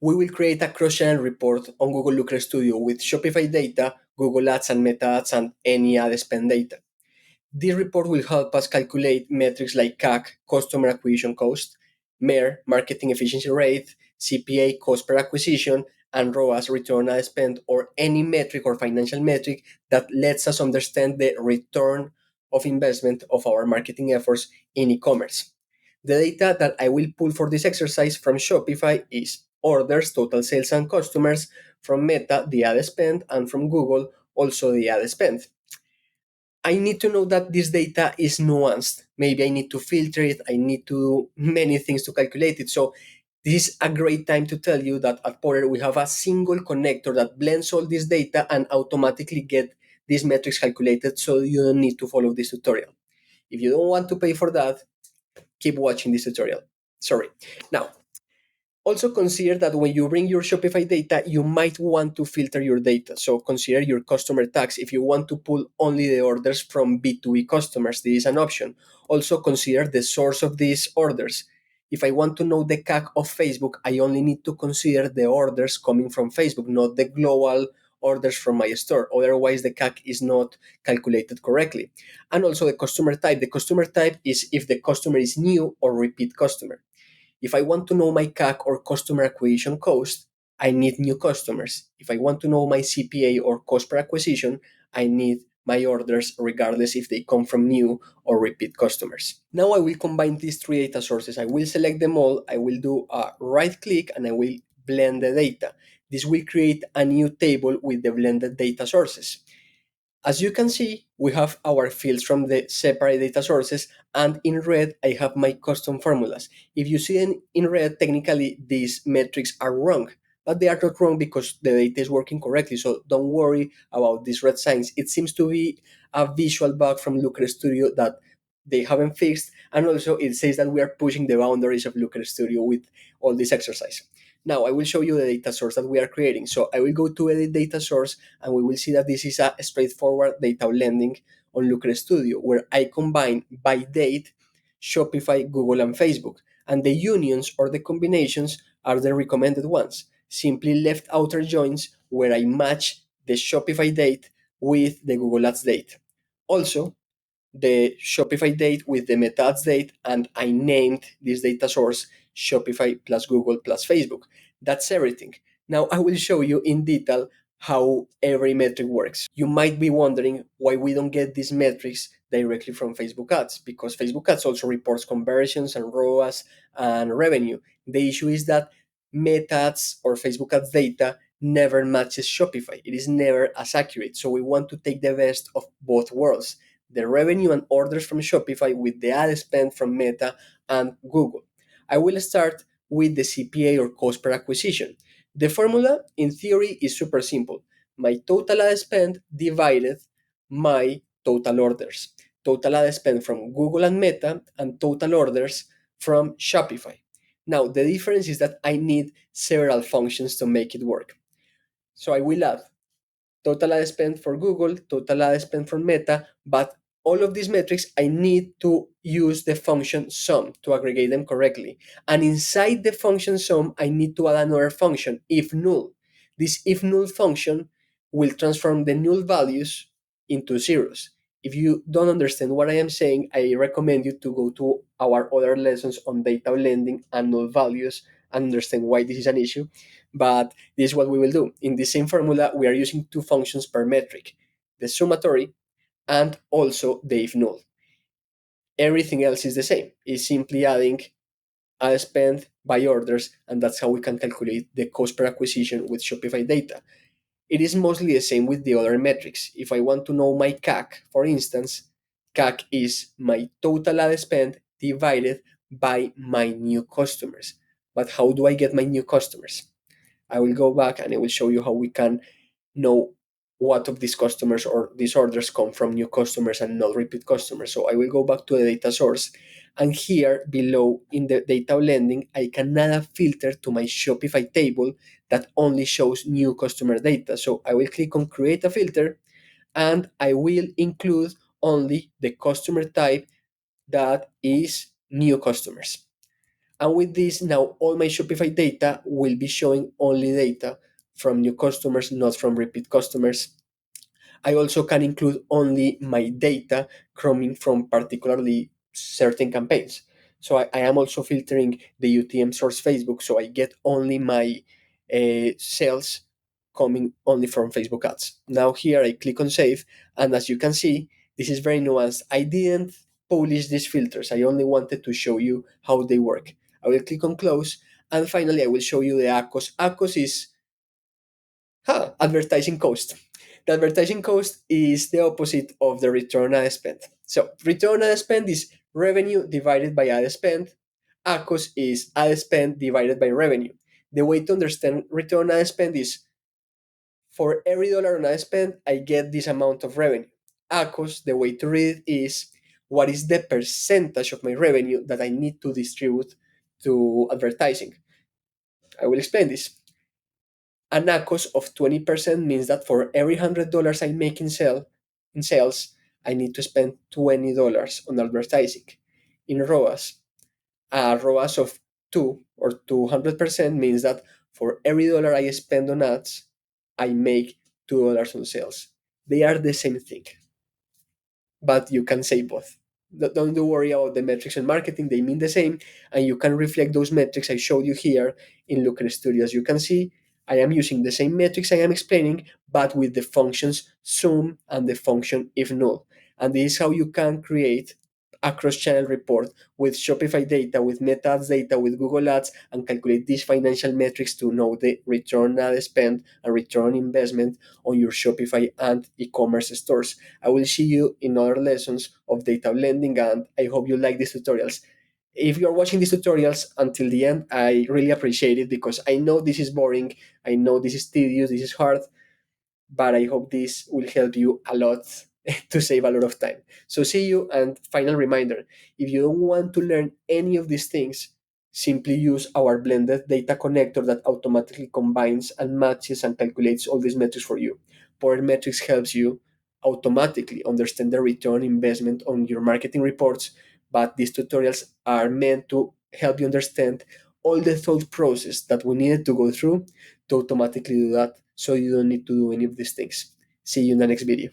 we will create a cross-channel report on Google Looker Studio with Shopify data, Google Ads and Meta Ads, and any ad spend data. This report will help us calculate metrics like CAC, customer acquisition cost, MER, marketing efficiency rate, CPA, cost per acquisition, and ROAS, return on ad spend, or any metric or financial metric that lets us understand the return of investment of our marketing efforts in e-commerce. The data that I will pull for this exercise from Shopify is orders, total sales and customers, from Meta, the ad spend, and from Google, also the ad spend. I need to know that this data is nuanced. Maybe I need to filter it. I need to do many things to calculate it. So this is a great time to tell you that at Porter we have a single connector that blends all this data and automatically get these metrics calculated, so you don't need to follow this tutorial. If you don't want to pay for that, keep watching this tutorial. Sorry. Now, also consider that when you bring your Shopify data, you might want to filter your data. So consider your customer tags. If you want to pull only the orders from B2B customers, this is an option. Also consider the source of these orders. If I want to know the CAC of Facebook, I only need to consider the orders coming from Facebook, not the global orders from my store. Otherwise, the CAC is not calculated correctly. And also the customer type. The customer type is if the customer is new or repeat customer. If I want to know my CAC or customer acquisition cost, I need new customers. If I want to know my CPA or cost per acquisition, I need my orders regardless if they come from new or repeat customers. Now I will combine these three data sources. I will select them all. I will do a right click and I will blend the data. This will create a new table with the blended data sources. As you can see, we have our fields from the separate data sources, and in red, I have my custom formulas. If you see them in red, technically these metrics are wrong, but they are not wrong because the data is working correctly, so don't worry about these red signs. It seems to be a visual bug from Looker Studio that they haven't fixed, and also it says that we are pushing the boundaries of Looker Studio with all this exercise. Now I will show you the data source that we are creating. So I will go to edit data source and we will see that this is a straightforward data blending on Looker Studio where I combine by date Shopify, Google, and Facebook. And the unions or the combinations are the recommended ones. Simply left outer joins where I match the Shopify date with the Google Ads date. Also, the Shopify date with the Meta Ads date, and I named this data source Shopify plus Google plus Facebook. That's everything. Now I will show you in detail how every metric works. You might be wondering why we don't get these metrics directly from Facebook ads, because Facebook ads also reports conversions and ROAS and revenue. The issue is that Meta ads or Facebook ads data never matches Shopify. It is never as accurate. So we want to take the best of both worlds, the revenue and orders from Shopify with the ad spend from Meta and Google. I will start with the CPA or cost per acquisition. The formula in theory is super simple. My total ad spend divided my total orders. Total ad spend from Google and Meta and total orders from Shopify. Now, the difference is that I need several functions to make it work. So I will add total ad spend for Google, total ad spend for Meta, but all of these metrics, I need to use the function SUM to aggregate them correctly. And inside the function SUM, I need to add another function, IFNULL. This IFNULL function will transform the null values into zeros. If you don't understand what I am saying, I recommend you to go to our other lessons on data blending and null values and understand why this is an issue. But this is what we will do. In the same formula, we are using two functions per metric, the summatory and also the IFNULL. Everything else is the same. It's simply adding ad spend by orders, and that's how we can calculate the cost per acquisition with Shopify data. It is mostly the same with the other metrics. If I want to know my CAC, for instance, CAC is my total ad spend divided by my new customers. But how do I get my new customers? I will go back and I will show you how we can know what of these customers or these orders come from new customers and not repeat customers. So I will go back to the data source, and here below in the data blending, I can add a filter to my Shopify table that only shows new customer data. So I will click on create a filter and I will include only the customer type that is new customers. And with this, now all my Shopify data will be showing only data from new customers, not from repeat customers. I also can include only my data coming from particularly certain campaigns. So I am also filtering the UTM source Facebook, so I get only my sales coming only from Facebook ads. Now here I click on save, and as you can see, this is very nuanced. I didn't publish these filters. I only wanted to show you how they work. I will click on close, and finally I will show you the ACOS. ACOS is advertising cost. The advertising cost is the opposite of the return on ad spend. So return on ad spend is revenue divided by ad spend. ACOS is ad spend divided by revenue. The way to understand return on ad spend is for every dollar on ad spend, I get this amount of revenue. ACOS, the way to read it is what is the percentage of my revenue that I need to distribute to advertising. I will explain this. An ACOS of 20% means that for every $100 I make in sales, I need to spend $20 on advertising. In ROAS, a ROAS of 2 or 200% means that for every dollar I spend on ads, I make $2 on sales. They are the same thing, but you can say both. Don't worry about the metrics in marketing, they mean the same, and you can reflect those metrics I showed you here in Looker Studio. As you can see, I am using the same metrics I am explaining, but with the functions SUM and the function IFNULL. And this is how you can create a cross-channel report with Shopify data, with Meta Ads data, with Google Ads, and calculate these financial metrics to know the return on ad spend and return on investment on your Shopify and e-commerce stores. I will see you in other lessons of data blending, and I hope you like these tutorials. If you're watching these tutorials until the end, I really appreciate it because I know this is boring, I know this is tedious, this is hard, but I hope this will help you a lot to save a lot of time. So see you, and final reminder, if you don't want to learn any of these things, simply use our blended data connector that automatically combines and matches and calculates all these metrics for you. Power Metrics helps you automatically understand the return investment on your marketing reports, but these tutorials are meant to help you understand all the thought process that we needed to go through to automatically do that, so you don't need to do any of these things. See you in the next video.